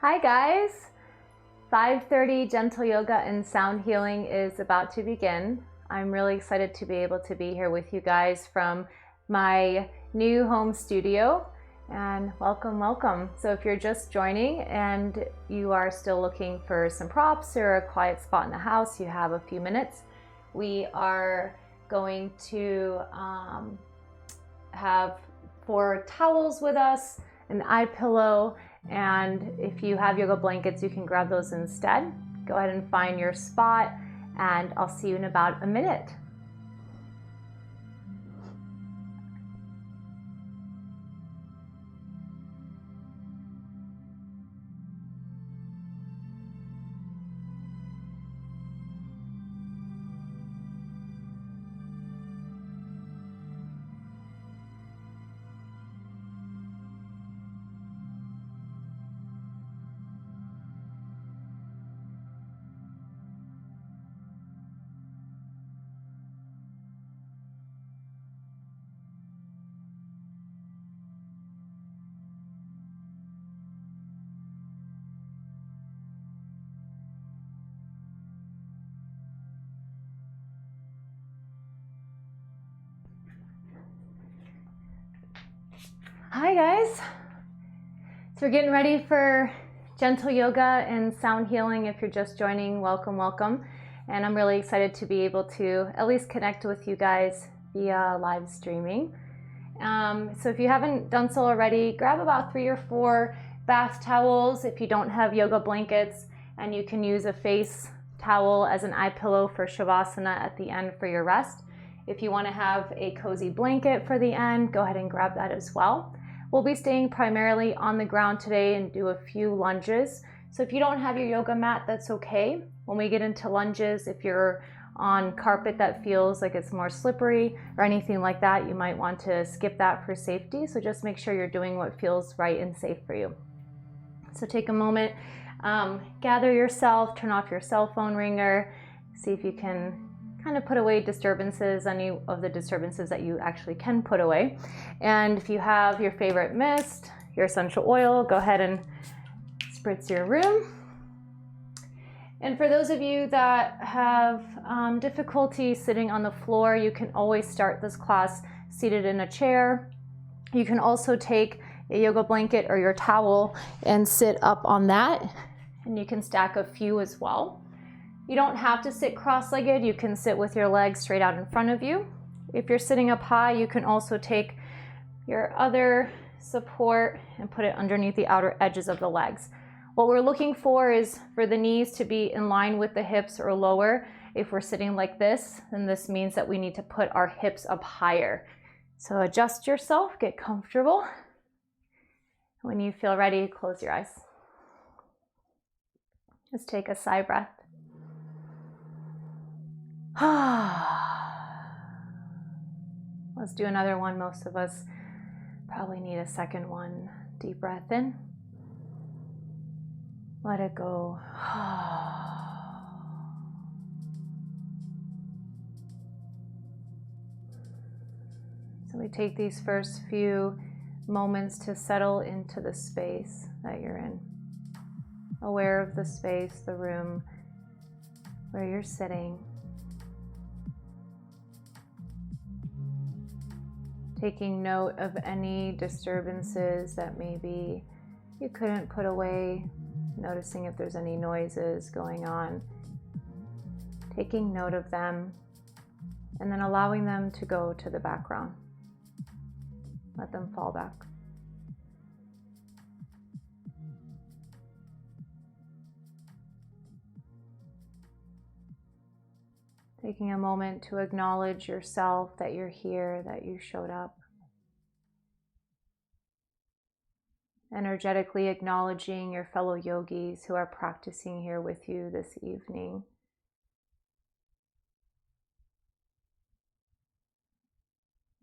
Hi guys! 5:30 Gentle Yoga and Sound Healing is about to begin. I'm really excited to be able to be here with you guys from my new home studio, and welcome. So if you're just joining and you are still looking for some props or a quiet spot in the house, you have a few minutes. We are going to have 4 towels with us, an eye pillow, and if you have yoga blankets, you can grab those instead. Go ahead and find your spot, and I'll see you in about a minute. Hi guys! So we're getting ready for gentle yoga and sound healing. If you're just joining, welcome. And I'm really excited to be able to at least connect with you guys via live streaming. So if you haven't done so already, grab about 3 or 4 bath towels if you don't have yoga blankets, and you can use a face towel as an eye pillow for shavasana at the end for your rest. If you want to have a cozy blanket for the end, go ahead and grab that as well. We'll be staying primarily on the ground today and do a few lunges. So if you don't have your yoga mat, that's okay. When we get into lunges, if you're on carpet that feels like it's more slippery or anything like that, you might want to skip that for safety. So just make sure you're doing what feels right and safe for you. So take a moment, gather yourself, turn off your cell phone ringer, see if you can kind of put away disturbances, any of the disturbances that you actually can put away. And if you have your favorite mist, your essential oil, go ahead and spritz your room. And for those of you that have difficulty sitting on the floor, you can always start this class seated in a chair. You can also take a yoga blanket or your towel and sit up on that, and you can stack a few as well. You don't have to sit cross-legged. You can sit with your legs straight out in front of you. If you're sitting up high, you can also take your other support and put it underneath the outer edges of the legs. What we're looking for is for the knees to be in line with the hips or lower. If we're sitting like this, then this means that we need to put our hips up higher. So adjust yourself, get comfortable. When you feel ready, close your eyes. Just take a sigh breath. Let's do another one. Most of us probably need a second one. Deep breath in. Let it go. So we take these first few moments to settle into the space that you're in. Aware of the space, the room where you're sitting. Taking note of any disturbances that maybe you couldn't put away, noticing if there's any noises going on, taking note of them, and then allowing them to go to the background. Let them fall back. Taking a moment to acknowledge yourself, that you're here, that you showed up. Energetically acknowledging your fellow yogis who are practicing here with you this evening.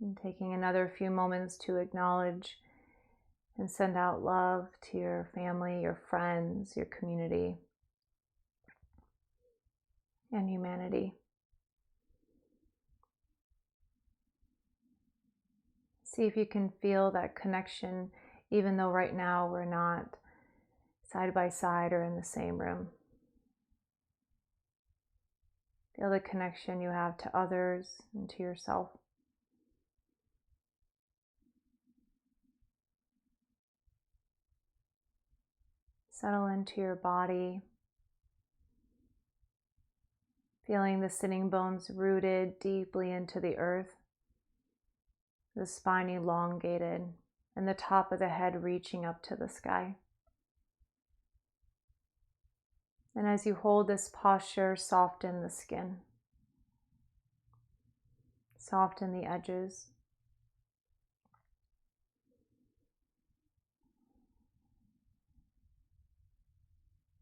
And taking another few moments to acknowledge and send out love to your family, your friends, your community, and humanity. See if you can feel that connection, even though right now we're not side by side or in the same room. Feel the connection you have to others and to yourself. Settle into your body, feeling the sitting bones rooted deeply into the earth, the spine elongated, and the top of the head reaching up to the sky. And as you hold this posture, soften the skin, soften the edges.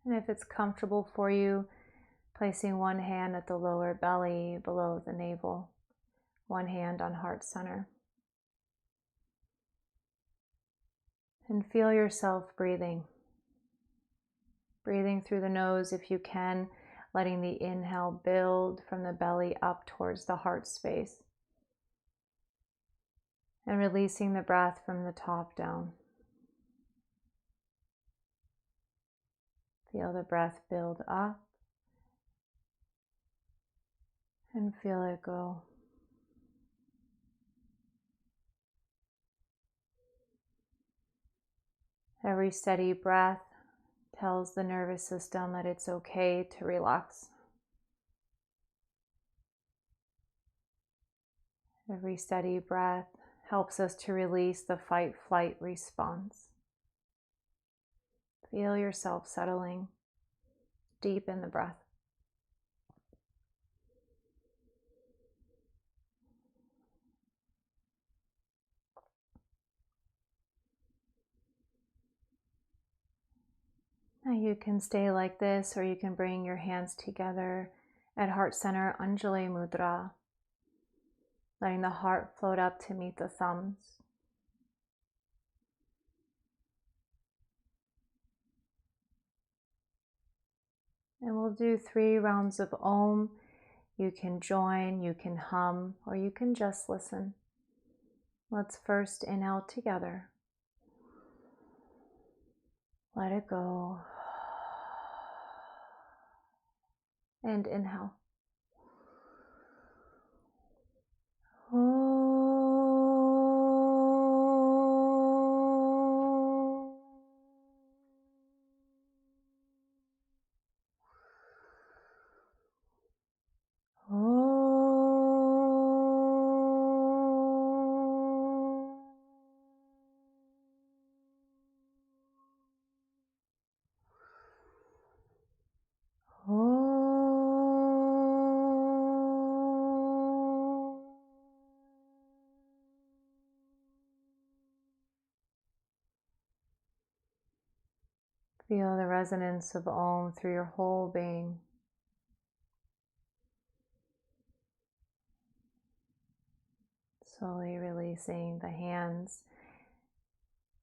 And if it's comfortable for you, placing one hand at the lower belly below the navel, one hand on heart center. And feel yourself breathing. Breathing through the nose if you can, letting the inhale build from the belly up towards the heart space. And releasing the breath from the top down. Feel the breath build up and feel it go. Every steady breath tells the nervous system that it's okay to relax. Every steady breath helps us to release the fight-flight response. Feel yourself settling deep in the breath. Now you can stay like this, or you can bring your hands together at heart center, Anjali Mudra, letting the heart float up to meet the thumbs. And we'll do 3 rounds of Om. You can join, you can hum, or you can just listen. Let's first inhale together. Let it go. And inhale. Feel the resonance of Om through your whole being. Slowly releasing the hands.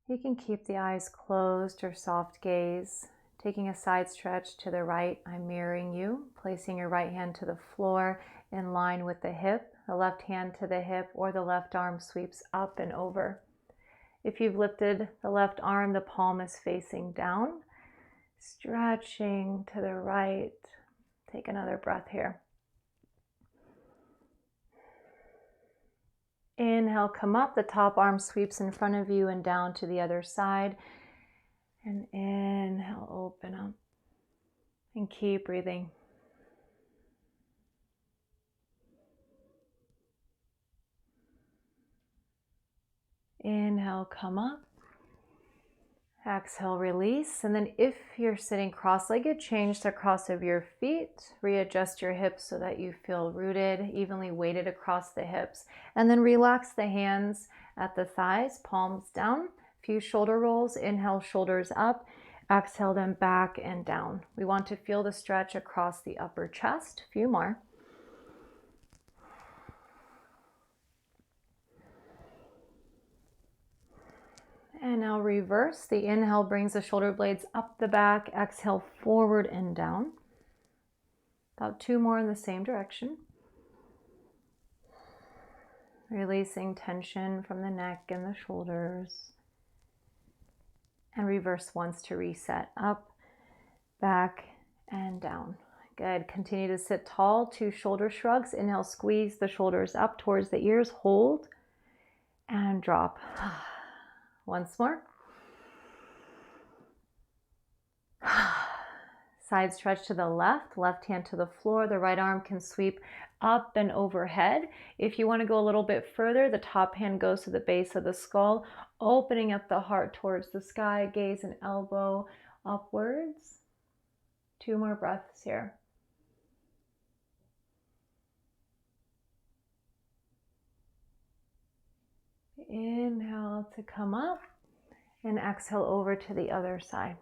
You can keep the eyes closed or soft gaze. Taking a side stretch to the right, I'm mirroring you, placing your right hand to the floor in line with the hip, the left hand to the hip, or the left arm sweeps up and over. If you've lifted the left arm, the palm is facing down. Stretching to the right. Take another breath here. Inhale, come up. The top arm sweeps in front of you and down to the other side. And inhale, open up. And keep breathing. Inhale, come up. Exhale, release. And then if you're sitting cross-legged, change the cross of your feet. Readjust your hips so that you feel rooted, evenly weighted across the hips. And then relax the hands at the thighs, palms down. A few shoulder rolls. Inhale, shoulders up. Exhale, them back and down. We want to feel the stretch across the upper chest. A few more. And now reverse. The inhale brings the shoulder blades up the back. Exhale, forward and down. About 2 more in the same direction. Releasing tension from the neck and the shoulders. And reverse once to reset. Up, back, and down. Good. Continue to sit tall. 2 shoulder shrugs. Inhale, squeeze the shoulders up towards the ears. Hold and drop. Once more. Side stretch to the left hand to the floor. The right arm can sweep up and overhead. If you want to go a little bit further, the top hand goes to the base of the skull, opening up the heart towards the sky, gaze and elbow upwards. 2 more breaths here. Inhale to come up and exhale over to the other side.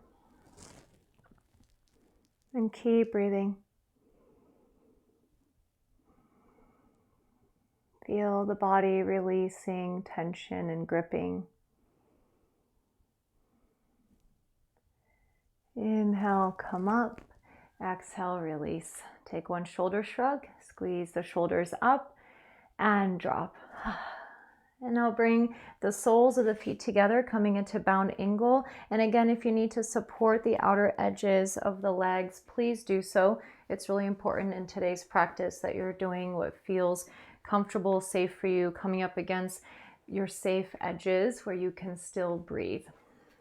And keep breathing. Feel the body releasing tension and gripping. Inhale, come up. Exhale, release. Take 1 shoulder shrug. Squeeze the shoulders up and drop. And now bring the soles of the feet together, coming into bound angle. And again, if you need to support the outer edges of the legs, please do so. It's really important in today's practice that you're doing what feels comfortable, safe for you, coming up against your safe edges where you can still breathe.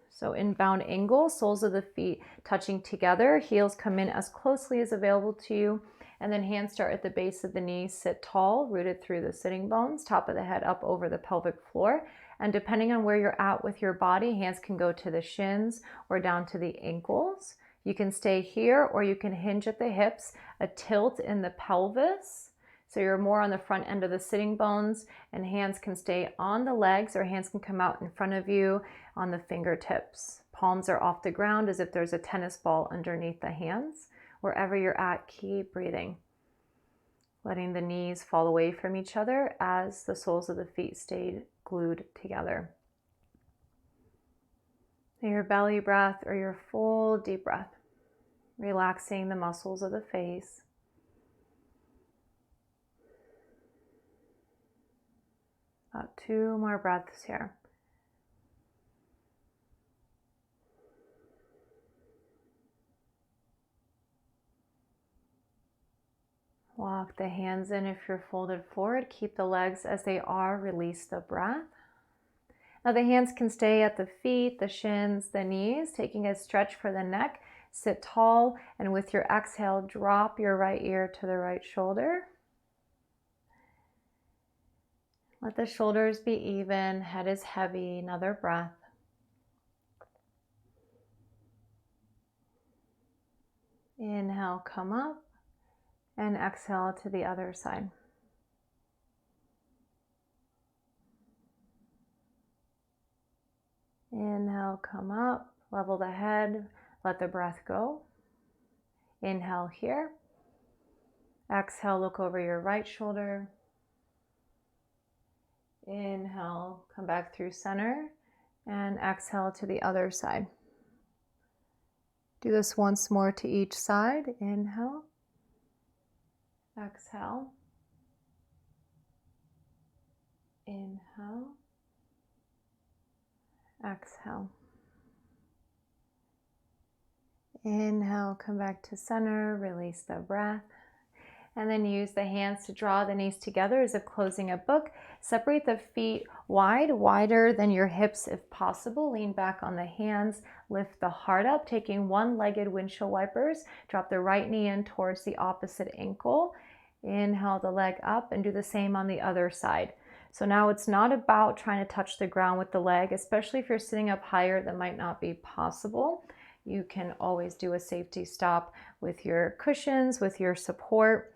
So in bound angle, soles of the feet touching together, heels come in as closely as available to you. And then hands start at the base of the knees, sit tall, rooted through the sitting bones, top of the head up over the pelvic floor. And depending on where you're at with your body, hands can go to the shins or down to the ankles. You can stay here or you can hinge at the hips, a tilt in the pelvis. So you're more on the front end of the sitting bones, and hands can stay on the legs or hands can come out in front of you on the fingertips. Palms are off the ground as if there's a tennis ball underneath the hands. Wherever you're at, keep breathing. Letting the knees fall away from each other as the soles of the feet stayed glued together. Your belly breath or your full deep breath, relaxing the muscles of the face. About 2 more breaths here. Walk the hands in if you're folded forward. Keep the legs as they are. Release the breath. Now the hands can stay at the feet, the shins, the knees, taking a stretch for the neck. Sit tall, and with your exhale, drop your right ear to the right shoulder. Let the shoulders be even. Head is heavy. Another breath. Inhale, come up. And exhale to the other side. Inhale, come up, level the head, let the breath go. Inhale here. Exhale, look over your right shoulder. Inhale, come back through center, and exhale to the other side. Do this once more to each side. Inhale. Exhale. Inhale. Exhale. Inhale, come back to center, release the breath. And then use the hands to draw the knees together as if closing a book. Separate the feet wide, wider than your hips if possible. Lean back on the hands, lift the heart up, taking one-legged windshield wipers. Drop the right knee in towards the opposite ankle. Inhale the leg up and do the same on the other side. So now it's not about trying to touch the ground with the leg, especially if you're sitting up higher, that might not be possible. You can always do a safety stop with your cushions, with your support,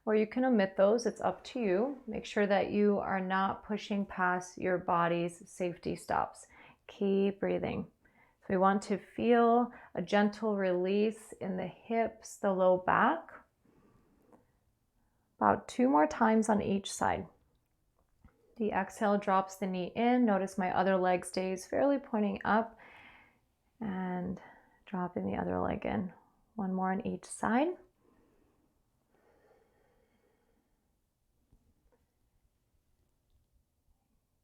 or you can omit those. It's up to you. Make sure that you are not pushing past your body's safety stops. Keep breathing. So we want to feel a gentle release in the hips, the low back. About 2 more times on each side. The exhale drops the knee in. Notice my other leg stays fairly pointing up, and dropping the other leg in. 1 more on each side.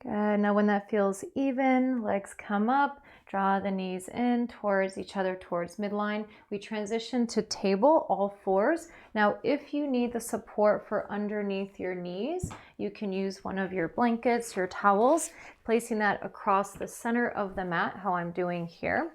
Good. Now when that feels even, legs come up, draw the knees in towards each other, towards midline. We transition to table, all fours. Now if you need the support for underneath your knees, you can use one of your blankets, your towels, placing that across the center of the mat, how I'm doing here.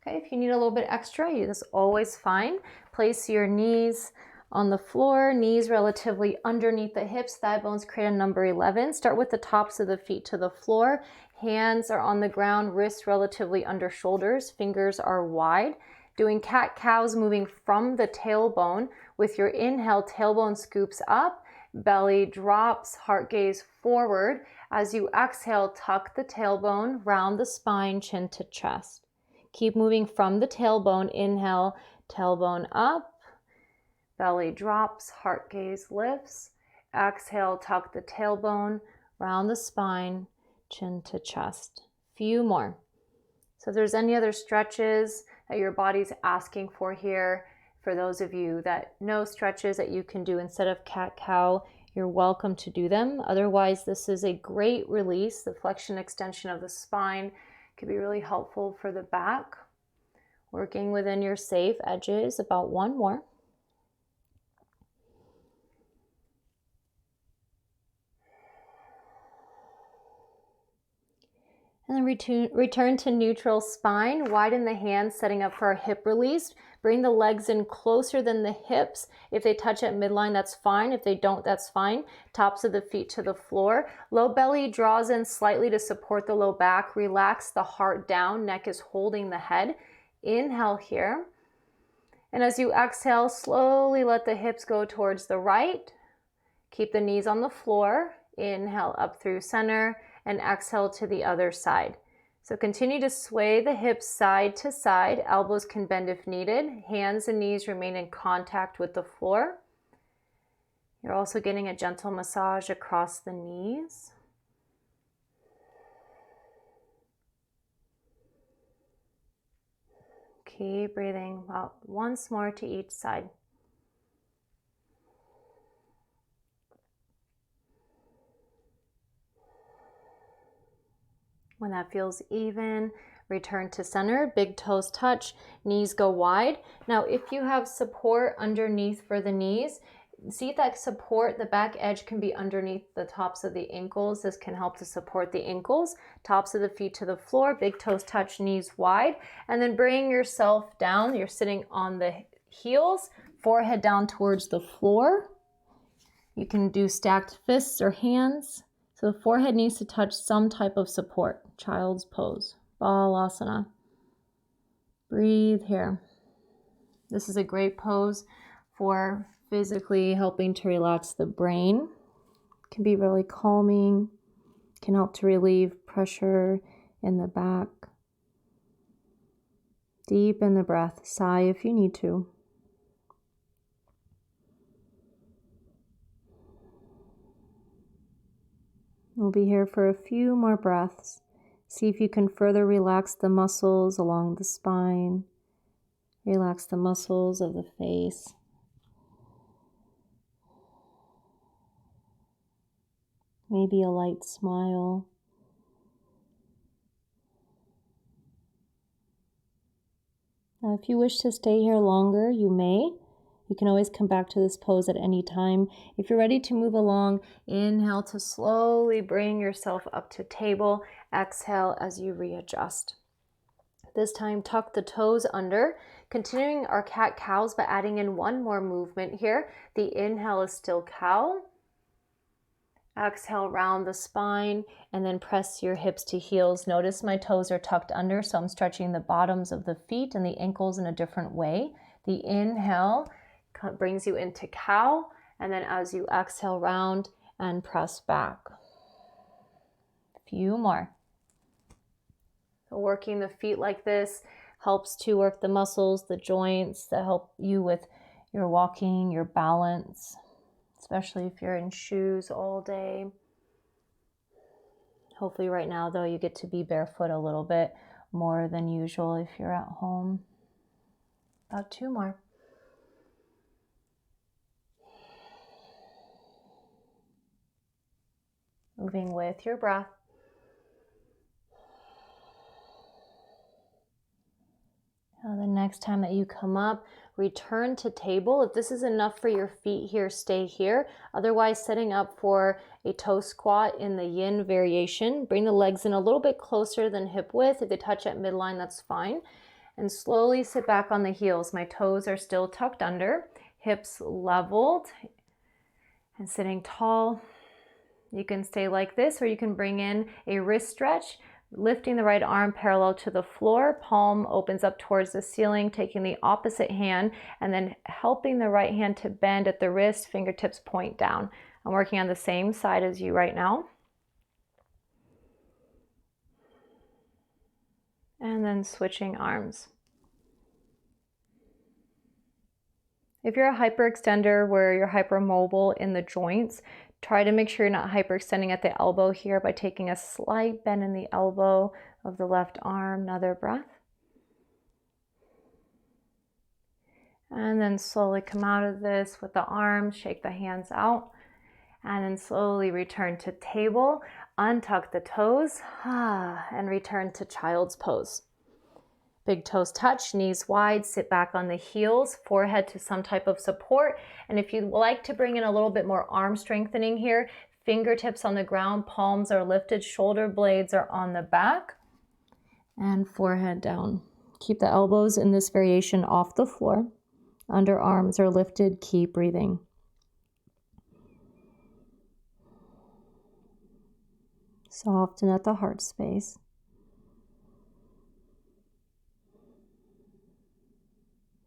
Okay, if you need a little bit extra, that's always fine. Place your knees on the floor, knees relatively underneath the hips, thigh bones create a number 11. Start with the tops of the feet to the floor. Hands are on the ground, wrists relatively under shoulders, fingers are wide. Doing cat-cows, moving from the tailbone. With your inhale, tailbone scoops up, belly drops, heart gaze forward. As you exhale, tuck the tailbone, round the spine, chin to chest. Keep moving from the tailbone. Inhale, tailbone up, belly drops, heart gaze lifts. Exhale, tuck the tailbone, round the spine, chin to chest. Few more. So if there's any other stretches that your body's asking for here, for those of you that know stretches that you can do instead of cat-cow, you're welcome to do them. Otherwise, this is a great release. The flexion extension of the spine can be really helpful for the back. Working within your safe edges, about one more. And then return to neutral spine. Widen the hands, setting up for a hip release. Bring the legs in closer than the hips. If they touch at midline, that's fine. If they don't, that's fine. Tops of the feet to the floor. Low belly draws in slightly to support the low back. Relax the heart down. Neck is holding the head. Inhale here. And as you exhale, slowly let the hips go towards the right. Keep the knees on the floor. Inhale up through center and exhale to the other side. So continue to sway the hips side to side. Elbows can bend if needed. Hands and knees remain in contact with the floor. You're also getting a gentle massage across the knees. Keep breathing out once more to each side. When that feels even, return to center, big toes touch, knees go wide. Now, if you have support underneath for the knees, see that support, the back edge can be underneath the tops of the ankles. This can help to support the ankles. Tops of the feet to the floor, big toes touch, knees wide. And then bring yourself down. You're sitting on the heels, forehead down towards the floor. You can do stacked fists or hands. So the forehead needs to touch some type of support. Child's pose, Balasana. Breathe here. This is a great pose for physically helping to relax the brain. It can be really calming, can help to relieve pressure in the back. Deepen the breath, sigh if you need to. We'll be here for a few more breaths. See if you can further relax the muscles along the spine. Relax the muscles of the face. Maybe a light smile. Now, if you wish to stay here longer, you may. You can always come back to this pose at any time. If you're ready to move along, inhale to slowly bring yourself up to table. Exhale as you readjust. This time, tuck the toes under. Continuing our cat-cows, but adding in one more movement here. The inhale is still cow. Exhale, round the spine, and then press your hips to heels. Notice my toes are tucked under, so I'm stretching the bottoms of the feet and the ankles in a different way. The inhale brings you into cow, and then as you exhale, round and press back. A few more. So working the feet like this helps to work the muscles, the joints that help you with your walking, your balance, especially if you're in shoes all day. Hopefully right now, though, you get to be barefoot a little bit more than usual if you're at home. About two more. moving with your breath. Now the next time that you come up, return to table. If this is enough for your feet here, stay here. Otherwise, setting up for a toe squat in the yin variation. Bring the legs in a little bit closer than hip width. If they touch at midline, that's fine. And slowly sit back on the heels. My toes are still tucked under, hips leveled, and sitting tall. You can stay like this, or you can bring in a wrist stretch, lifting the right arm parallel to the floor, palm opens up towards the ceiling, taking the opposite hand, and then helping the right hand to bend at the wrist, fingertips point down. I'm working on the same side as you right now. And then switching arms. If you're a hyperextender where you're hypermobile in the joints, try to make sure you're not hyperextending at the elbow here by taking a slight bend in the elbow of the left arm. Another breath. And then slowly come out of this with the arms, shake the hands out, and then slowly return to table, untuck the toes, and return to child's pose. Big toes touch, knees wide, sit back on the heels, forehead to some type of support. And if you'd like to bring in a little bit more arm strengthening here, fingertips on the ground, palms are lifted, shoulder blades are on the back, and forehead down. Keep the elbows in this variation off the floor. Underarms are lifted, keep breathing. Soften at the heart space.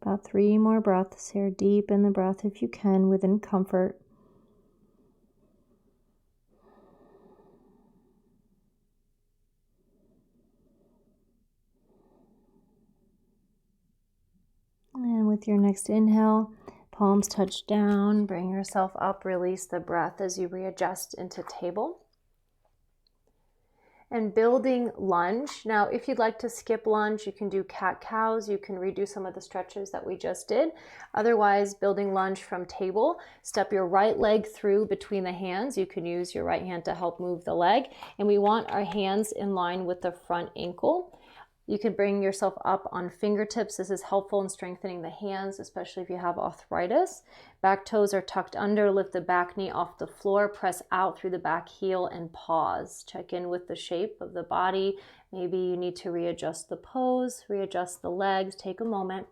About 3 more breaths here. Deep in the breath if you can, within comfort. And with your next inhale, palms touch down, bring yourself up, release the breath as you readjust into table. And building lunge. Now, if you'd like to skip lunge, you can do cat-cows. You can redo some of the stretches that we just did. Otherwise, building lunge from table, step your right leg through between the hands. You can use your right hand to help move the leg. And we want our hands in line with the front ankle. You can bring yourself up on fingertips. This is helpful in strengthening the hands, especially if you have arthritis. Back toes are tucked under. Lift the back knee off the floor. Press out through the back heel and pause. Check in with the shape of the body. Maybe you need to readjust the pose, readjust the legs. Take a moment.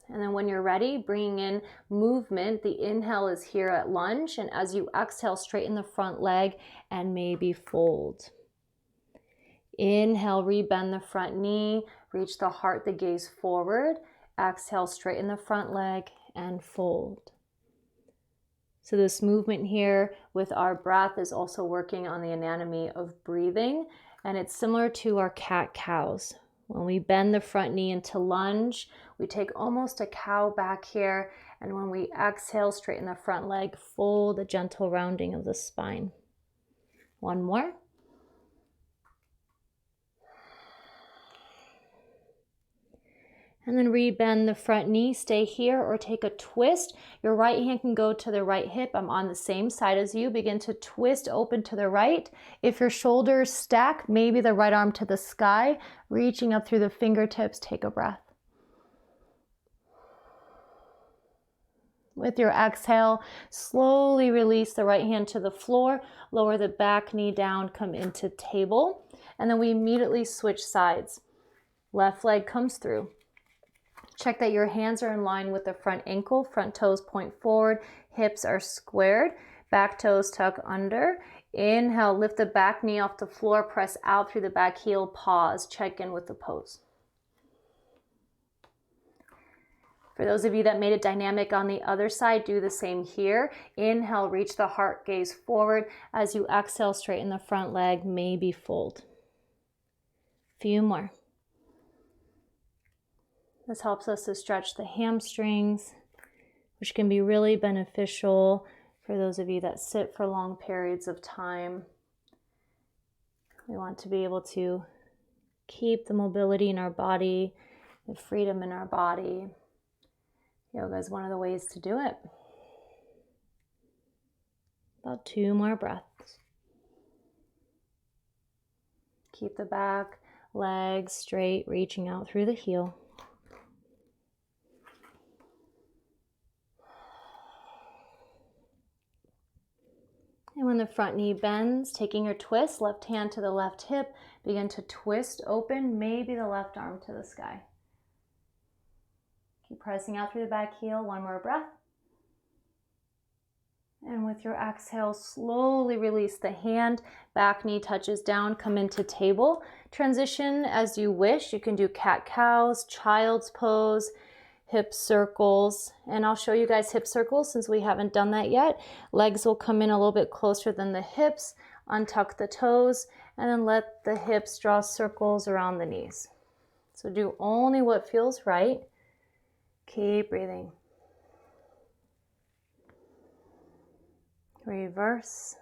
And then when you're ready, bringing in movement. The inhale is here at lunge. And as you exhale, straighten the front leg and maybe fold. Inhale, rebend the front knee, reach the heart, the gaze forward. Exhale, straighten the front leg and fold. So this movement here with our breath is also working on the anatomy of breathing, and it's similar to our cat-cows. When we bend the front knee into lunge, we take almost a cow back here, and when we exhale, straighten the front leg, fold, a gentle rounding of the spine. One more. And then rebend the front knee, stay here or take a twist. Your right hand can go to the right hip. I'm on the same side as you. Begin to twist open to the right. If your shoulders stack, maybe the right arm to the sky, reaching up through the fingertips, take a breath. With your exhale, slowly release the right hand to the floor, lower the back knee down, come into table, and then we immediately switch sides. Left leg comes through. Check that your hands are in line with the front ankle, front toes point forward, hips are squared, back toes tuck under. Inhale, lift the back knee off the floor, press out through the back heel, pause, check in with the pose. For those of you that made it dynamic on the other side, do the same here. Inhale, reach the heart, gaze forward. As you exhale, straighten the front leg, maybe fold. Few more. This helps us to stretch the hamstrings, which can be really beneficial for those of you that sit for long periods of time. We want to be able to keep the mobility in our body, the freedom in our body. Yoga is one of the ways to do it. About 2 more breaths. Keep the back legs straight, reaching out through the heel. And when the front knee bends, taking your twist, left hand to the left hip, begin to twist open, maybe the left arm to the sky. Keep pressing out through the back heel. 1 more breath. And with your exhale, slowly release the hand, back knee touches down, come into table. Transition as you wish. You can do cat-cows, child's pose, hip circles, and I'll show you guys hip circles since we haven't done that yet. Legs will come in a little bit closer than the hips, untuck the toes, and then let the hips draw circles around the knees. So do only what feels right. Keep breathing. Reverse.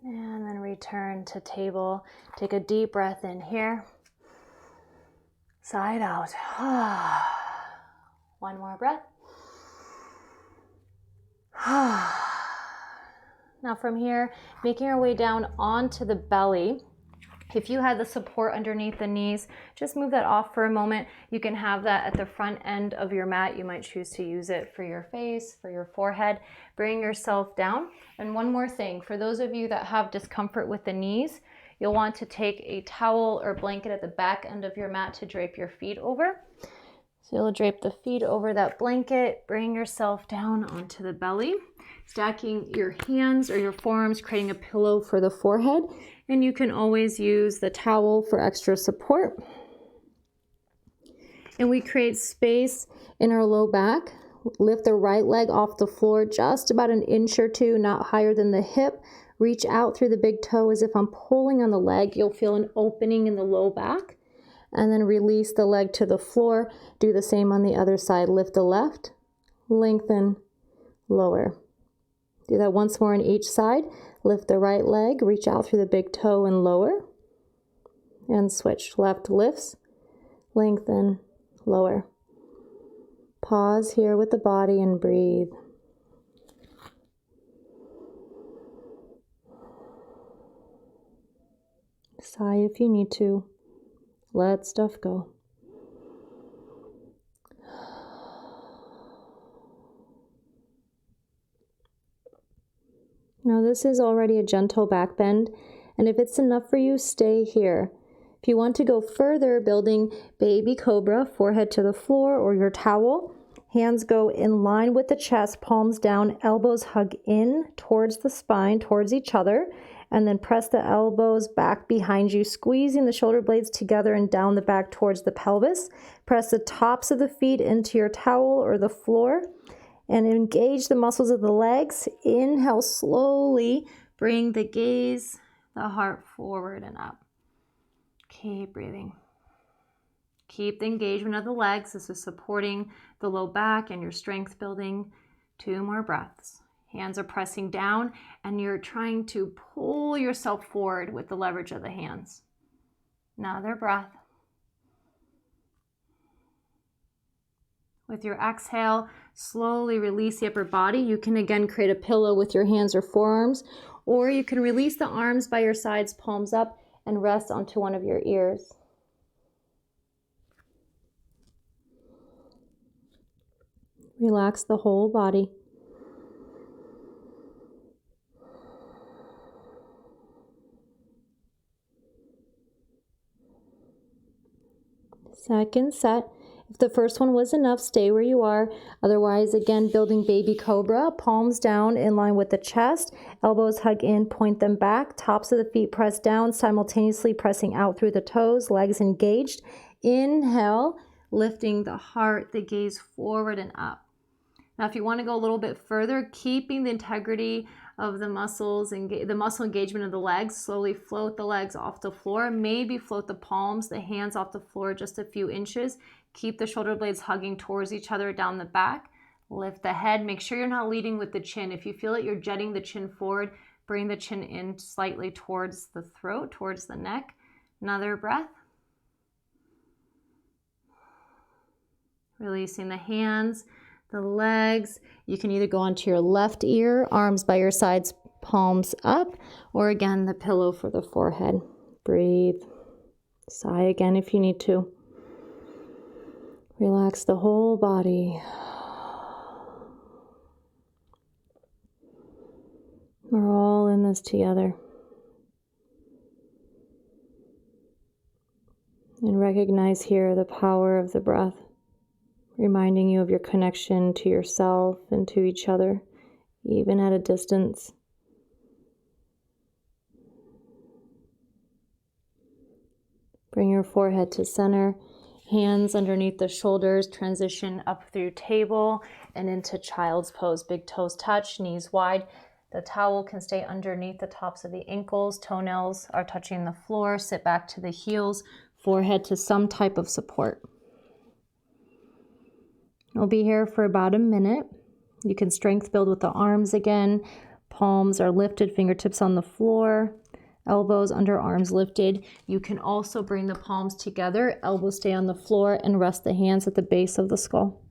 And then return to table. Take a deep breath in here. Side out. 1 more breath. Now from here, making our way down onto the belly. If you had the support underneath the knees, just move that off for a moment. You can have that at the front end of your mat. You might choose to use it for your face, for your forehead. Bring yourself down. And one more thing, for those of you that have discomfort with the knees, you'll want to take a towel or blanket at the back end of your mat to drape your feet over. So you'll drape the feet over that blanket, bring yourself down onto the belly, stacking your hands or your forearms, creating a pillow for the forehead. And you can always use the towel for extra support. And we create space in our low back. Lift the right leg off the floor just about an inch or two, not higher than the hip. Reach out through the big toe as if I'm pulling on the leg. You'll feel an opening in the low back. And then release the leg to the floor. Do the same on the other side. Lift the left, lengthen, lower. Do that once more on each side. Lift the right leg, reach out through the big toe and lower. And switch. Left lifts, lengthen, lower. Pause here with the body and breathe. Sigh if you need to. Let stuff go. Now this is already a gentle back bend, and if it's enough for you, stay here. If you want to go further, building baby cobra, forehead to the floor or your towel, hands go in line with the chest, palms down, elbows hug in towards the spine, towards each other, and then press the elbows back behind you, squeezing the shoulder blades together and down the back towards the pelvis. Press the tops of the feet into your towel or the floor. And engage the muscles of the legs. Inhale slowly. Bring the gaze, the heart forward and up. Keep breathing. Keep the engagement of the legs. This is supporting the low back and your strength building. 2 more breaths. Hands are pressing down and you're trying to pull yourself forward with the leverage of the hands. Another breath. With your exhale, slowly release the upper body. You can again create a pillow with your hands or forearms, or you can release the arms by your sides, palms up, and rest onto one of your ears. Relax the whole body. Second set. If the first one was enough, stay where you are. Otherwise, again, building baby cobra, palms down in line with the chest, elbows hug in, point them back, tops of the feet press down, simultaneously pressing out through the toes, legs engaged. Inhale, lifting the heart, the gaze forward and up. Now, if you want to go a little bit further, keeping the integrity of the muscles and the muscle engagement of the legs, slowly float the legs off the floor, maybe float the palms, the hands off the floor just a few inches. Keep the shoulder blades hugging towards each other down the back. Lift the head. Make sure you're not leading with the chin. If you feel that you're jetting the chin forward, bring the chin in slightly towards the throat, towards the neck. Another breath. Releasing the hands, the legs. You can either go onto your left ear, arms by your sides, palms up, or again, the pillow for the forehead. Breathe. Sigh again if you need to. Relax the whole body. We're all in this together. And recognize here the power of the breath, reminding you of your connection to yourself and to each other, even at a distance. Bring your forehead to center, hands underneath the shoulders, transition up through table and into child's pose. Big toes touch, knees wide. The towel can stay underneath the tops of the ankles. Toenails are touching the floor. Sit back to the heels, forehead to some type of support. We'll be here for about a minute. You can strength build with the arms again. Palms are lifted, fingertips on the floor. Elbows under arms lifted. You can also bring the palms together, elbows stay on the floor, and rest the hands at the base of the skull.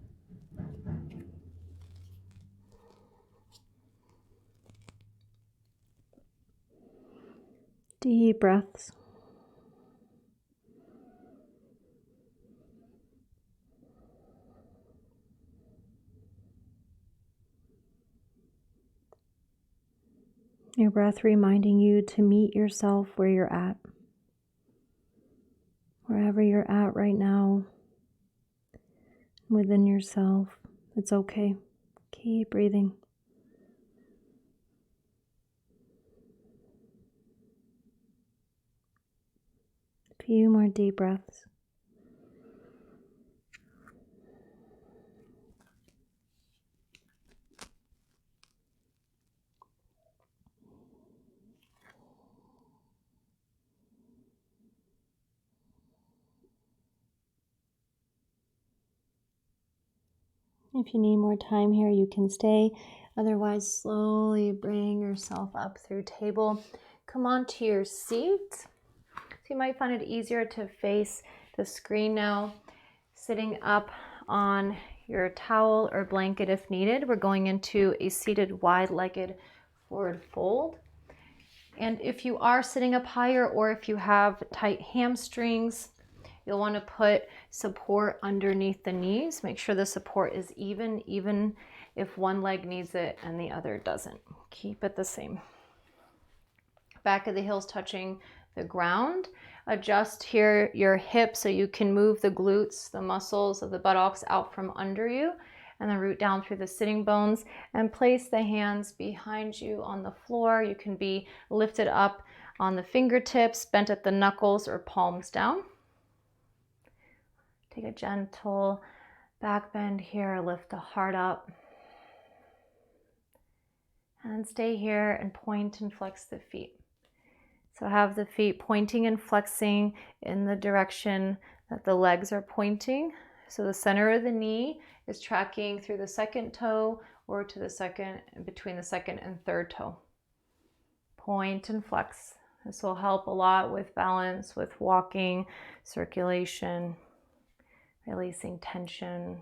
Deep breaths. Your breath reminding you to meet yourself where you're at. Wherever you're at right now, within yourself, it's okay. Keep breathing. A few more deep breaths. If you need more time here, you can stay. Otherwise, slowly bring yourself up through table. Come onto your seat. So you might find it easier to face the screen now. Sitting up on your towel or blanket if needed. We're going into a seated wide-legged forward fold. And if you are sitting up higher or if you have tight hamstrings, you'll want to put support underneath the knees. Make sure the support is even if one leg needs it and the other doesn't. Keep it the same. Back of the heels touching the ground. Adjust here your hips so you can move the glutes, the muscles of the buttocks out from under you, and then root down through the sitting bones and place the hands behind you on the floor. You can be lifted up on the fingertips, bent at the knuckles, or palms down. Take a gentle back bend here, lift the heart up. And stay here and point and flex the feet. So have the feet pointing and flexing in the direction that the legs are pointing. So the center of the knee is tracking through the second toe or to the second, between the second and third toe. Point and flex. This will help a lot with balance, with walking, circulation, releasing tension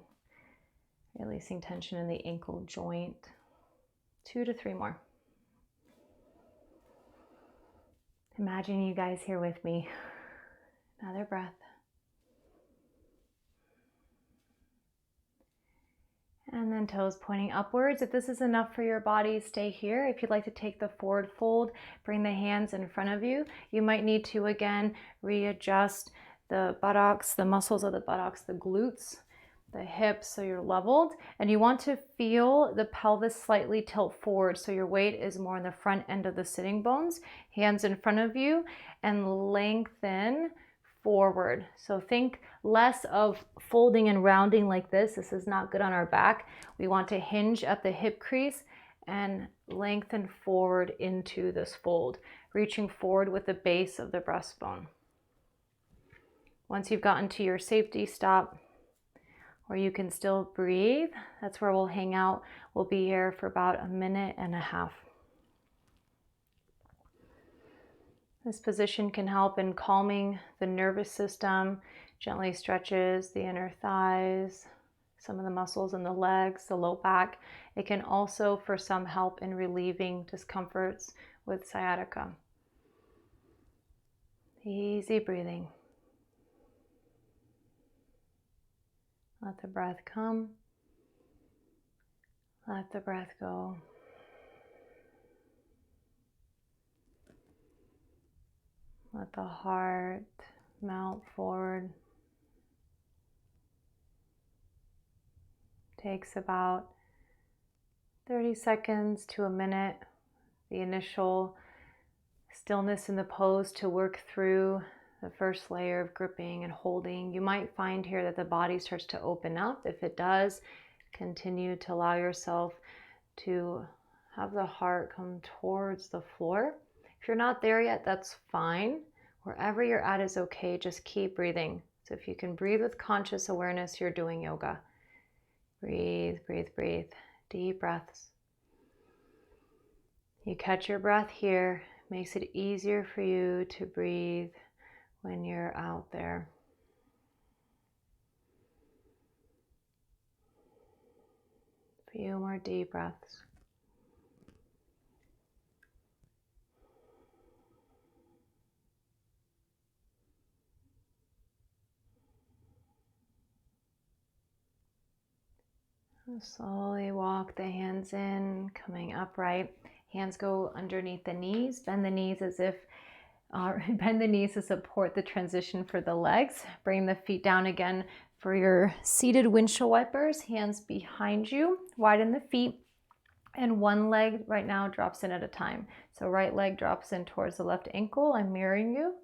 in the ankle joint. 2 to 3 more. Imagine you guys here with me. Another breath. And then toes pointing upwards. If this is enough for your body, stay here. If you'd like to take the forward fold, bring the hands in front of you. You might need to, again, readjust the buttocks, the muscles of the buttocks, the glutes, the hips, so you're leveled. And you want to feel the pelvis slightly tilt forward, so your weight is more in the front end of the sitting bones. Hands in front of you and lengthen forward. So think less of folding and rounding like this. This is not good on our back. We want to hinge at the hip crease and lengthen forward into this fold, reaching forward with the base of the breastbone. Once you've gotten to your safety stop, where you can still breathe, that's where we'll hang out. We'll be here for about 1.5 minutes. This position can help in calming the nervous system, gently stretches the inner thighs, some of the muscles in the legs, the low back. It can also, for some, help in relieving discomforts with sciatica. Easy breathing. Let the breath come. Let the breath go. Let the heart melt forward. Takes about 30 seconds to a minute, the initial stillness in the pose, to work through the first layer of gripping and holding. You might find here that the body starts to open up. If it does, continue to allow yourself to have the heart come towards the floor. If you're not there yet, that's fine. Wherever you're at is okay. Just keep breathing. So if you can breathe with conscious awareness, you're doing yoga. Breathe, breathe, breathe. Deep breaths. You catch your breath here. Makes it easier for you to breathe when you're out there. A few more deep breaths. And slowly walk the hands in, coming upright. Hands go underneath the knees. Bend the knees as if bend the knees to support the transition for the legs. Bring the feet down again for your seated windshield wipers. Hands behind you. Widen the feet. And one leg right now drops in at a time. So right leg drops in towards the left ankle. I'm mirroring you.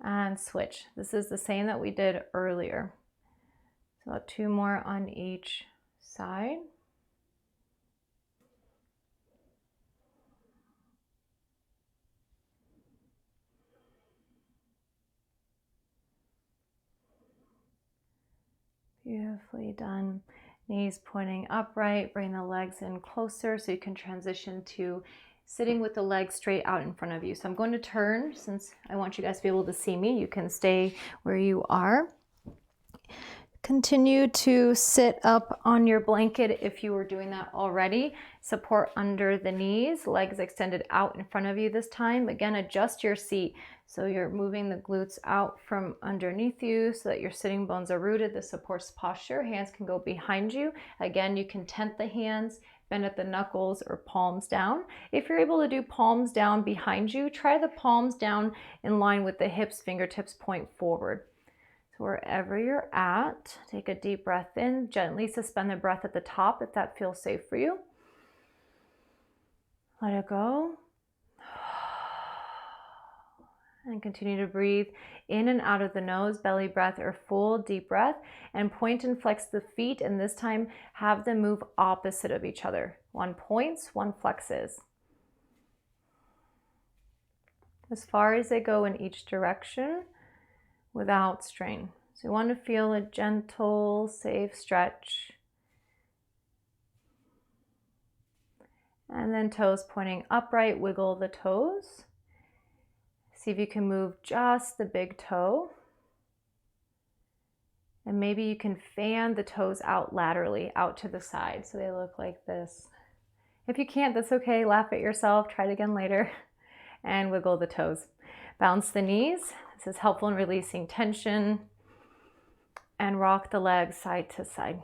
And switch. This is the same that we did earlier. So about 2 more on each side. Beautifully done. Knees pointing upright. Bring the legs in closer so you can transition to sitting with the legs straight out in front of you. So I'm going to turn, since I want you guys to be able to see me. You can stay where you are. Continue to sit up on your blanket if you were doing that already. Support under the knees, legs extended out in front of you this time. Again, adjust your seat. So you're moving the glutes out from underneath you so that your sitting bones are rooted. This supports posture. Hands can go behind you. Again, you can tent the hands, bend at the knuckles, or palms down. If you're able to do palms down behind you, try the palms down in line with the hips, fingertips point forward. So wherever you're at, take a deep breath in. Gently suspend the breath at the top if that feels safe for you. Let it go. And continue to breathe in and out of the nose, belly breath or full deep breath, and point and flex the feet, and this time have them move opposite of each other. One points, one flexes. As far as they go in each direction without strain. So you want to feel a gentle, safe stretch. And then toes pointing upright, wiggle the toes. See if you can move just the big toe. And maybe you can fan the toes out laterally, out to the side, so they look like this. If you can't, that's okay. Laugh at yourself. Try it again later. And wiggle the toes. Bounce the knees. This is helpful in releasing tension. And rock the legs side to side.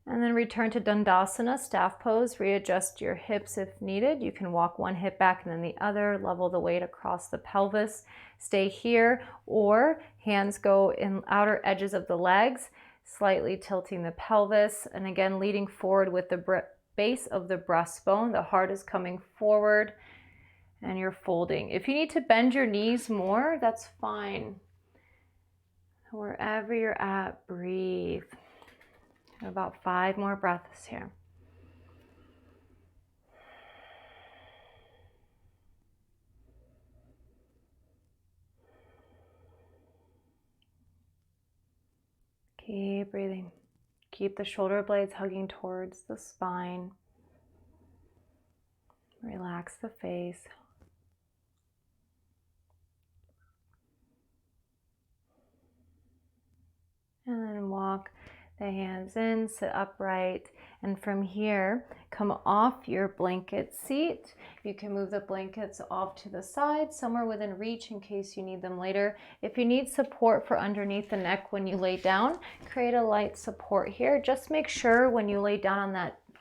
And then return to Dandasana, staff pose. Readjust your hips if needed. You can walk one hip back and then the other. Level the weight across the pelvis. Stay here, or hands go in outer edges of the legs, slightly tilting the pelvis. And again, leading forward with the base of the breastbone. The heart is coming forward and you're folding. If you need to bend your knees more, that's fine. Wherever you're at, breathe. About 5 more breaths here. Keep breathing. Keep the shoulder blades hugging towards the spine. Relax the face. And then walk the hands in, sit upright, and from here, come off your blanket seat. You can move the blankets off to the side, somewhere within reach in case you need them later. If you need support for underneath the neck when you lay down, create a light support here. Just make sure when you lay down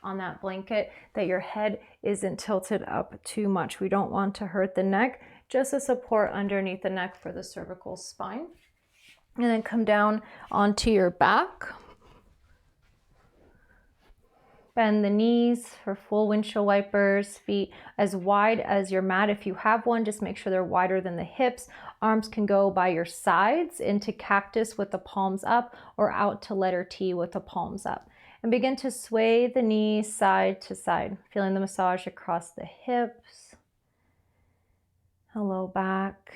on that blanket that your head isn't tilted up too much. We don't want to hurt the neck, just a support underneath the neck for the cervical spine. And then come down onto your back. Bend the knees for full windshield wipers, feet as wide as your mat. If you have one, just make sure they're wider than the hips. Arms can go by your sides into cactus with the palms up, or out to letter T with the palms up. And begin to sway the knees side to side, feeling the massage across the hips, the low back.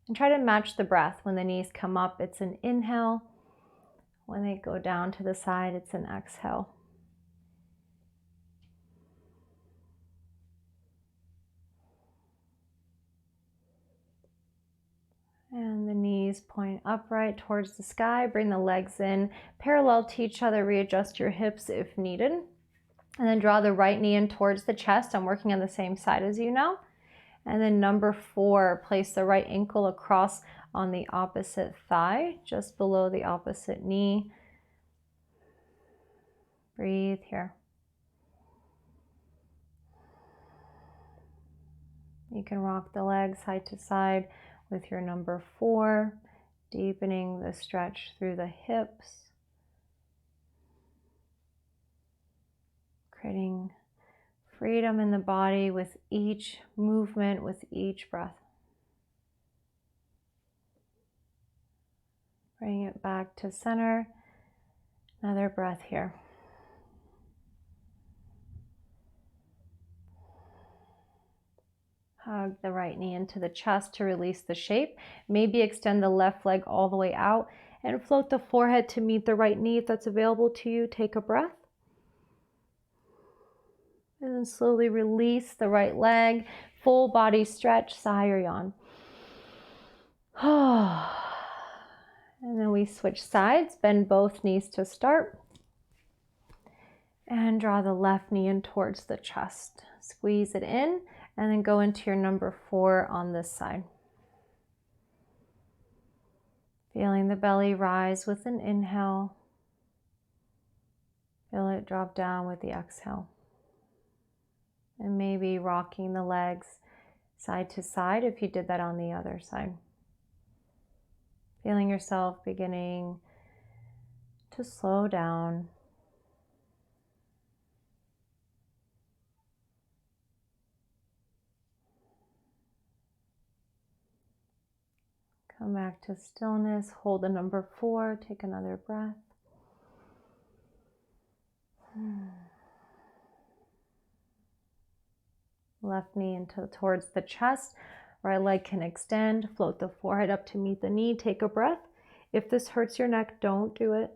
And try to match the breath. When the knees come up, it's an inhale. When they go down to the side, it's an exhale. And the knees point upright towards the sky. Bring the legs in parallel to each other. Readjust your hips if needed. And then draw the right knee in towards the chest. I'm working on the same side as you now. And then number 4, place the right ankle across on the opposite thigh, just below the opposite knee. Breathe here. You can rock the legs side to side with your number 4, deepening the stretch through the hips, creating freedom in the body with each movement, with each breath. Bring it back to center. Another breath here. Hug the right knee into the chest to release the shape. Maybe extend the left leg all the way out and float the forehead to meet the right knee if that's available to you. Take a breath. And then slowly release the right leg. Full body stretch, sigh or yawn. And then we switch sides. Bend both knees to start. And draw the left knee in towards the chest. Squeeze it in. And then go into your number 4 on this side. Feeling the belly rise with an inhale. Feel it drop down with the exhale. And maybe rocking the legs side to side if you did that on the other side. Feeling yourself beginning to slow down. Come back to stillness, hold the number 4, take another breath. Left knee towards the chest, right leg can extend, float the forehead up to meet the knee, take a breath. If this hurts your neck, don't do it.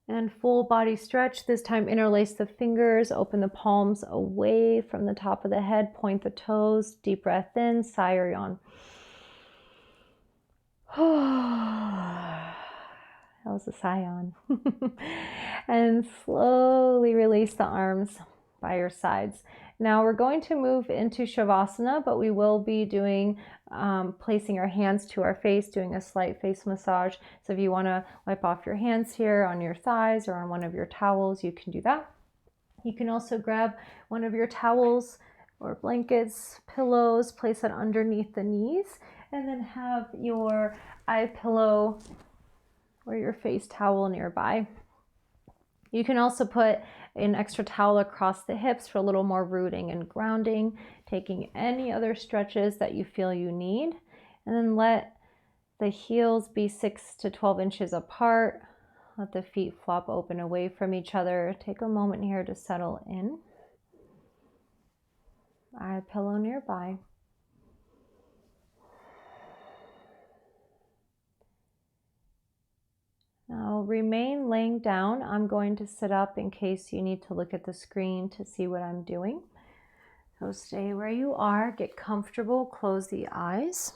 And full body stretch, this time interlace the fingers, open the palms away from the top of the head, point the toes, deep breath in, sigh or yawn. That was a sigh on. And slowly release the arms by your sides. Now we're going to move into Shavasana, but we will be doing placing our hands to our face, doing a slight face massage. So if you want to wipe off your hands here on your thighs or on one of your towels, you can do that. You can also grab one of your towels or blankets, pillows, place it underneath the knees, and then have your eye pillow or your face towel nearby. You can also put an extra towel across the hips for a little more rooting and grounding, taking any other stretches that you feel you need, and then let the heels be 6 to 12 inches apart. Let the feet flop open away from each other. Take a moment here to settle in. Eye pillow nearby. Now remain laying down. I'm going to sit up in case you need to look at the screen to see what I'm doing. So stay where you are, get comfortable, close the eyes.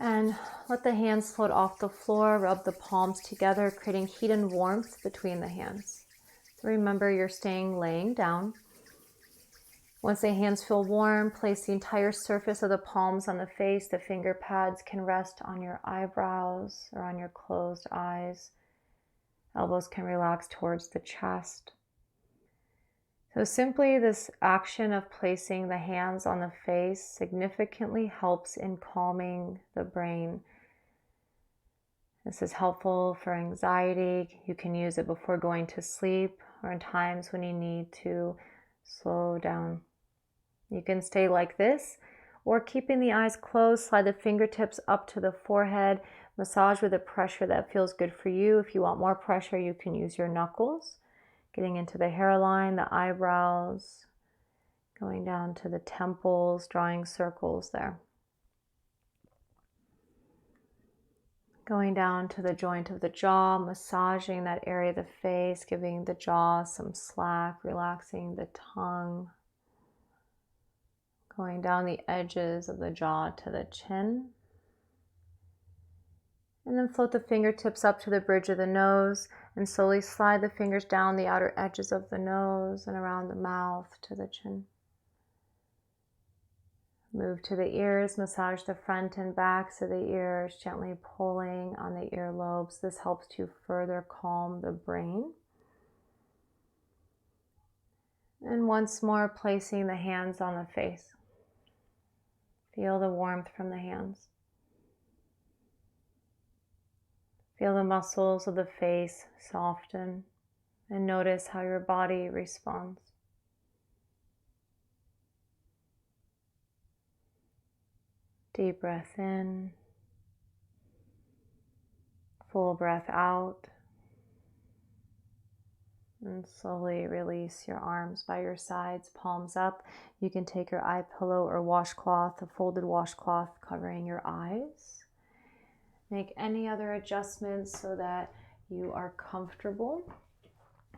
And let the hands float off the floor, rub the palms together, creating heat and warmth between the hands. So remember, you're staying laying down. Once the hands feel warm, place the entire surface of the palms on the face. The finger pads can rest on your eyebrows or on your closed eyes. Elbows can relax towards the chest. So simply this action of placing the hands on the face significantly helps in calming the brain. This is helpful for anxiety. You can use it before going to sleep or in times when you need to slow down. You can stay like this, or keeping the eyes closed, slide the fingertips up to the forehead, massage with a pressure that feels good for you. If you want more pressure, you can use your knuckles, getting into the hairline, the eyebrows, going down to the temples, drawing circles there. Going down to the joint of the jaw, massaging that area of the face, giving the jaw some slack, relaxing the tongue. Going down the edges of the jaw to the chin. And then float the fingertips up to the bridge of the nose and slowly slide the fingers down the outer edges of the nose and around the mouth to the chin. Move to the ears, massage the front and backs of the ears, gently pulling on the earlobes. This helps to further calm the brain. And once more, placing the hands on the face. Feel the warmth from the hands. Feel the muscles of the face soften and notice how your body responds. Deep breath in, full breath out, and slowly release your arms by your sides, palms up. You can take your eye pillow or washcloth, a folded washcloth covering your eyes. Make any other adjustments so that you are comfortable.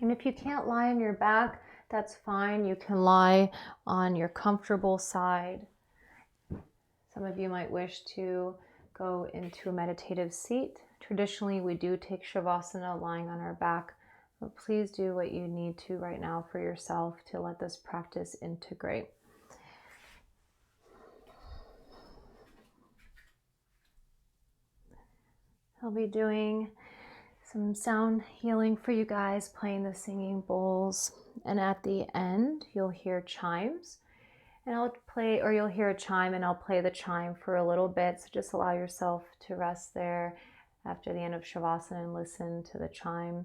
And if you can't lie on your back, that's fine. You can lie on your comfortable side. Some of you might wish to go into a meditative seat. Traditionally, we do take Shavasana lying on our back, but please do what you need to right now for yourself to let this practice integrate. I'll be doing some sound healing for you guys, playing the singing bowls, and at the end you'll hear chimes, and you'll hear a chime and I'll play the chime for a little bit. So just allow yourself to rest there after the end of Shavasana and listen to the chime.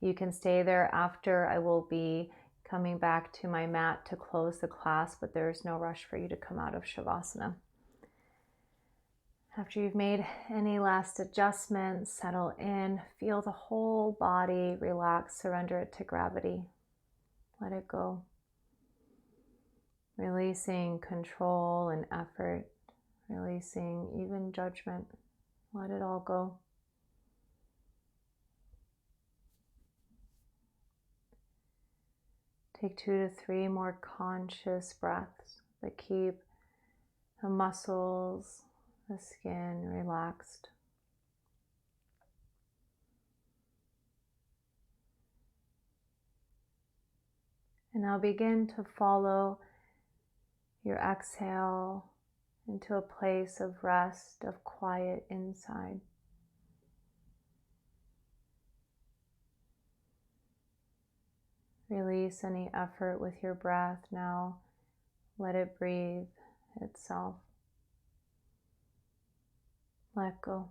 You can stay there after. I will be coming back to my mat to close the class, but there's no rush for you to come out of Shavasana. After you've made any last adjustments, settle in, feel the whole body relax, surrender it to gravity. Let it go. Releasing control and effort, releasing even judgment. Let it all go. Take 2 to 3 more conscious breaths, but keep the muscles, the skin relaxed. And now begin to follow your exhale into a place of rest, of quiet inside. Release any effort with your breath now. Let it breathe itself. Let go.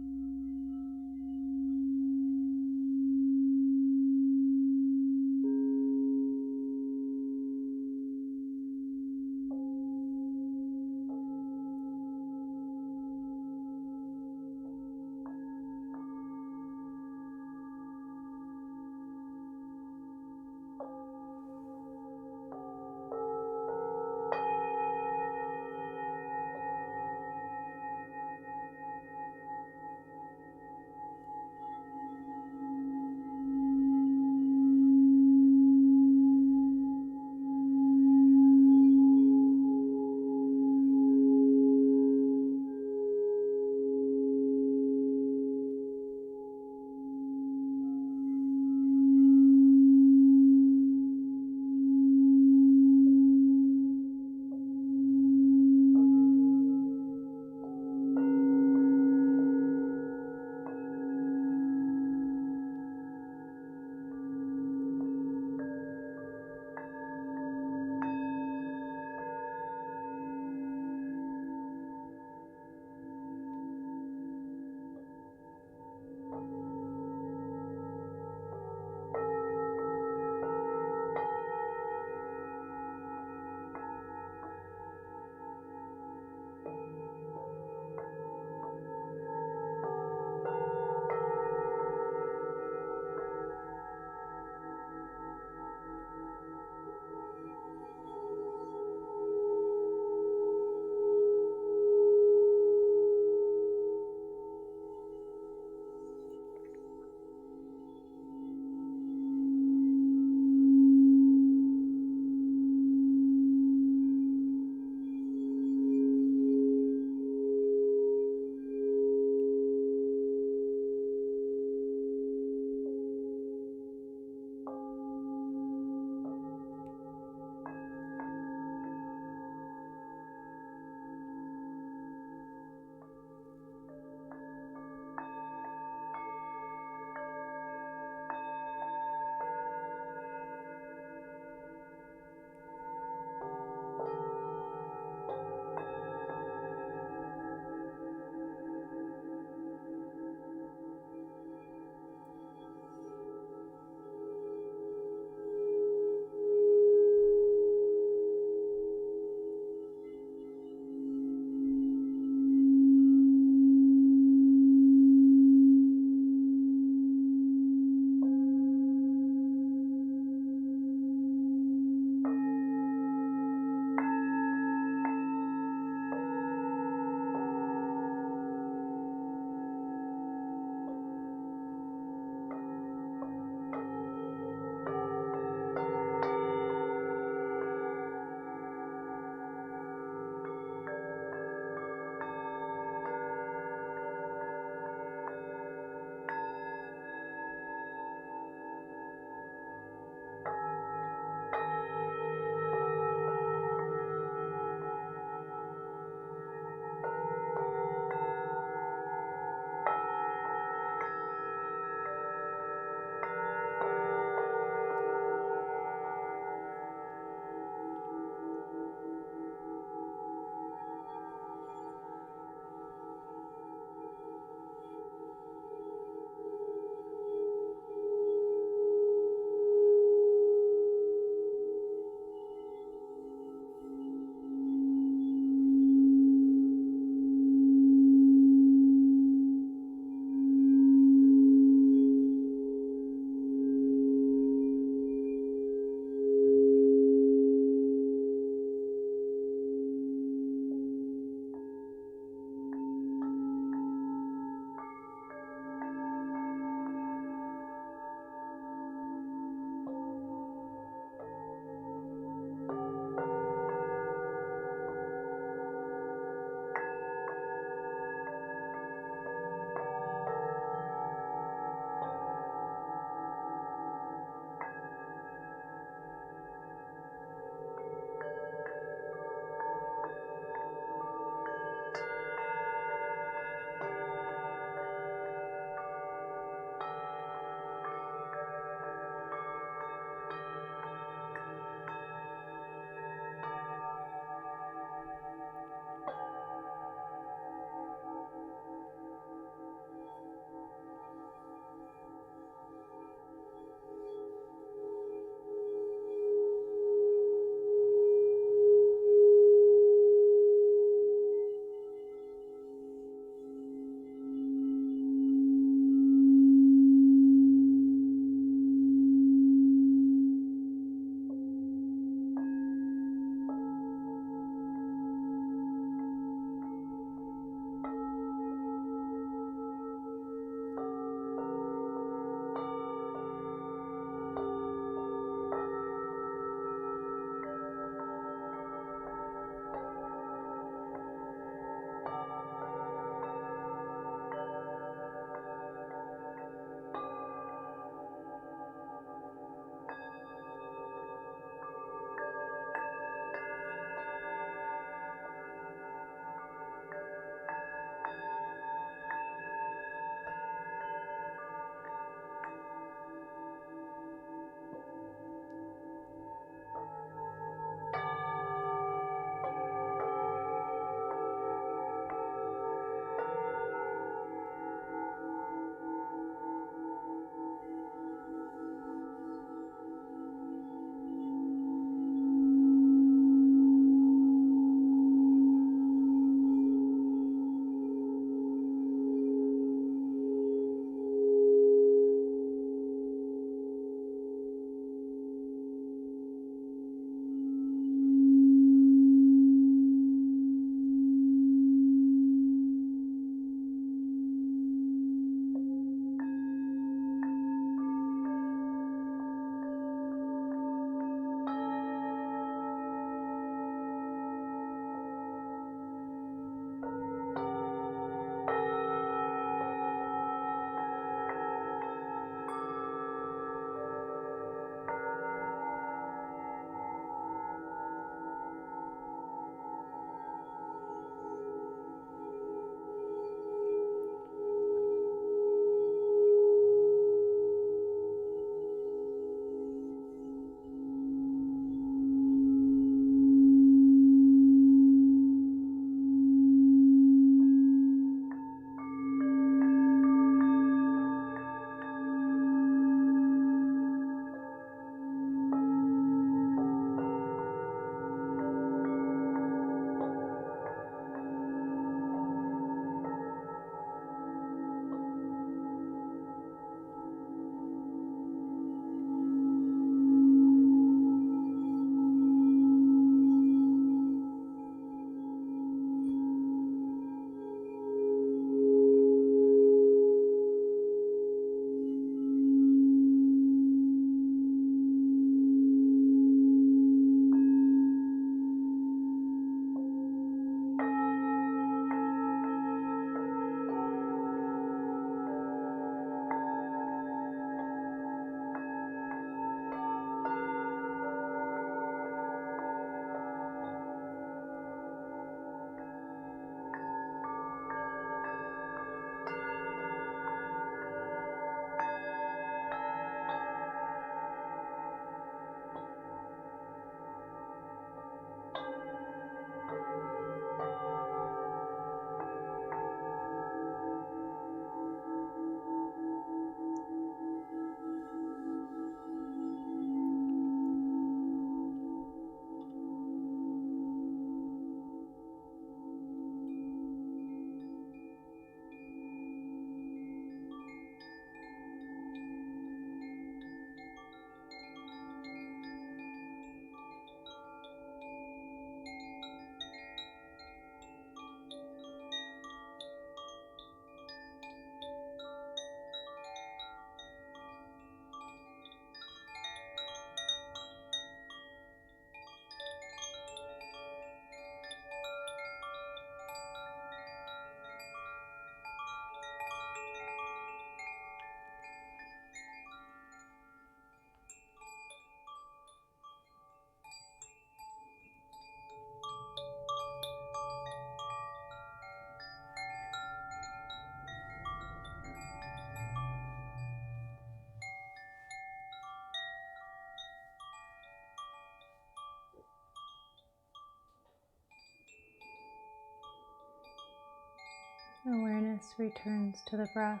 Awareness returns to the breath.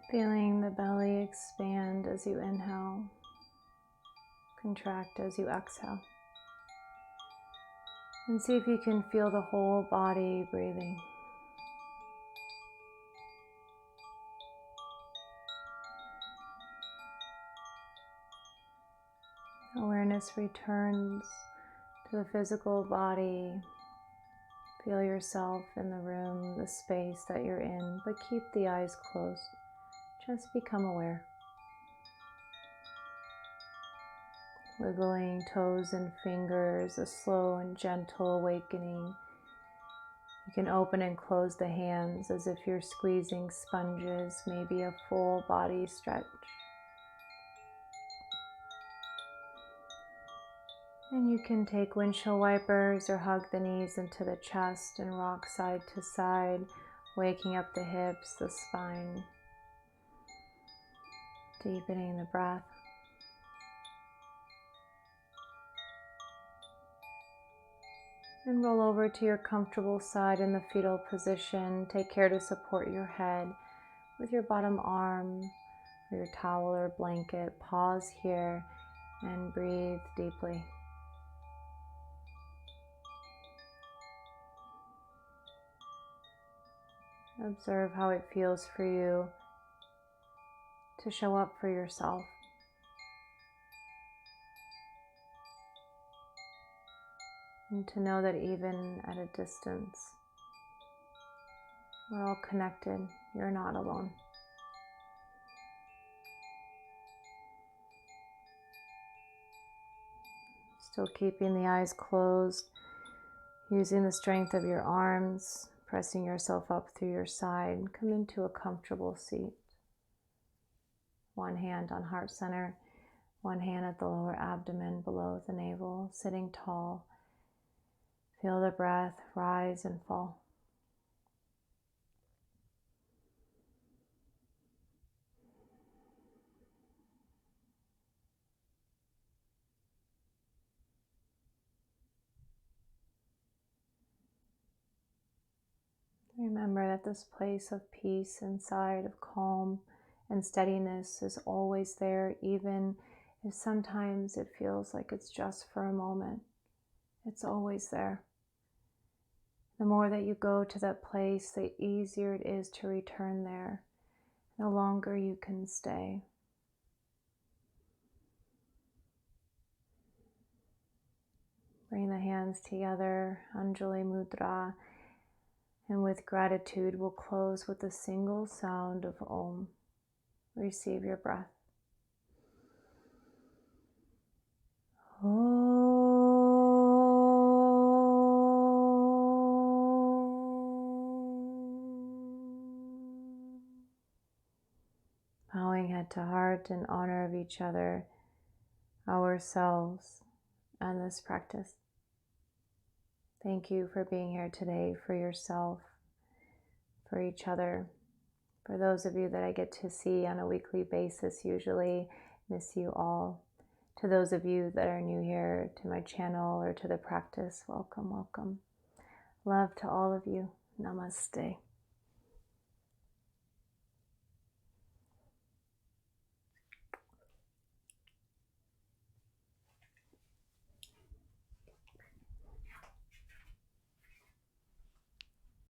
Feeling the belly expand as you inhale, contract as you exhale. And see if you can feel the whole body breathing. Awareness returns to the physical body. Feel yourself in the room, the space that you're in, but keep the eyes closed. Just become aware. Wiggling toes and fingers, a slow and gentle awakening. You can open and close the hands as if you're squeezing sponges, maybe a full body stretch. And you can take windshield wipers or hug the knees into the chest and rock side to side, waking up the hips, the spine. Deepening the breath. And roll over to your comfortable side in the fetal position. Take care to support your head with your bottom arm or your towel or blanket. Pause here and breathe deeply. Observe how it feels for you to show up for yourself. And to know that even at a distance, we're all connected. You're not alone. Still keeping the eyes closed, using the strength of your arms, pressing yourself up through your side. Come into a comfortable seat. One hand on heart center, one hand at the lower abdomen below the navel, sitting tall. Feel the breath rise and fall. Remember that this place of peace inside, of calm and steadiness is always there, even if sometimes it feels like it's just for a moment. It's always there. The more that you go to that place, the easier it is to return there. The longer you can stay. Bring the hands together, Anjali Mudra. And with gratitude, we'll close with a single sound of Om. Receive your breath. Om. Bowing head to heart in honor of each other, ourselves, and this practice. Thank you for being here today, for yourself, for each other, for those of you that I get to see on a weekly basis usually. Miss you all. To those of you that are new here to my channel or to the practice, welcome, welcome. Love to all of you. Namaste.